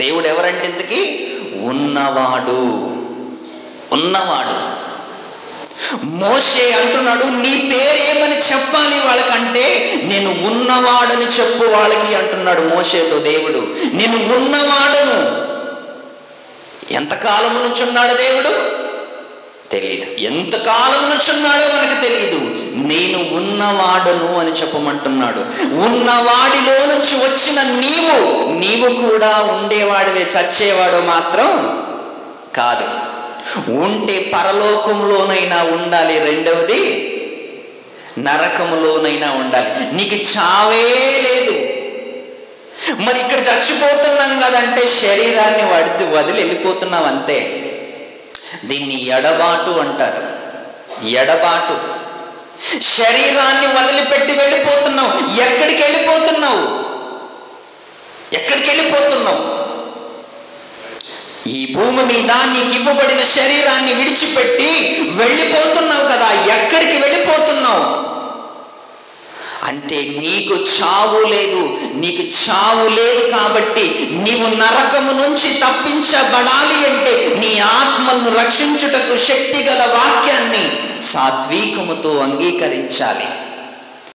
దేవుడు ఎవరంటే ఇంతకీ ఉన్నవాడు. ఉన్నవాడు. మోషే అంటున్నాడు, నీ పేరేమని చెప్పాలి వాళ్ళకంటే నేను ఉన్నవాడని చెప్పు వాళ్ళకి అంటున్నాడు మోషేతో దేవుడు. నేను ఉన్నవాడను. ఎంతకాలం నుంచి ఉన్నాడు దేవుడు తెలియదు, ఎంతకాలం నుంచి ఉన్నాడో మనకు తెలియదు. నేను ఉన్నవాడను అని చెప్పమంటున్నాడు. ఉన్నవాడిలో నుంచి వచ్చిన నీవు కూడా ఉండేవాడివే, చచ్చేవాడు మాత్రం కాదు. ఉంటే పరలోకంలోనైనా ఉండాలి, రెండవది నరకములోనైనా ఉండాలి. నీకు చావే లేదు. మరి ఇక్కడ చచ్చిపోతున్నాం కదంటే శరీరాన్ని వదిలి వెళ్ళిపోతున్నాం అంతే. దీన్ని ఎడబాటు అంటారు. ఎడబాటు. శరీరాన్ని వదిలిపెట్టి వెళ్ళిపోతున్నావు. ఎక్కడికి వెళ్ళిపోతున్నావు? ఎక్కడికి వెళ్ళిపోతున్నావు? ఈ భూమి మీద నీకు ఇవ్వబడిన శరీరాన్ని విడిచిపెట్టి వెళ్ళిపోతున్నావు కదా. ఎక్కడికి వెళ్ళిపోతున్నావు అంటే నీకు చావు లేదు. నీకు చావు లేదు కాబట్టి నీవు నరకము నుంచి తప్పించబడాలి అంటే నీ ఆత్మను రక్షించుటకు శక్తి గల వాక్యాన్ని సాత్వికముతో అంగీకరించాలి.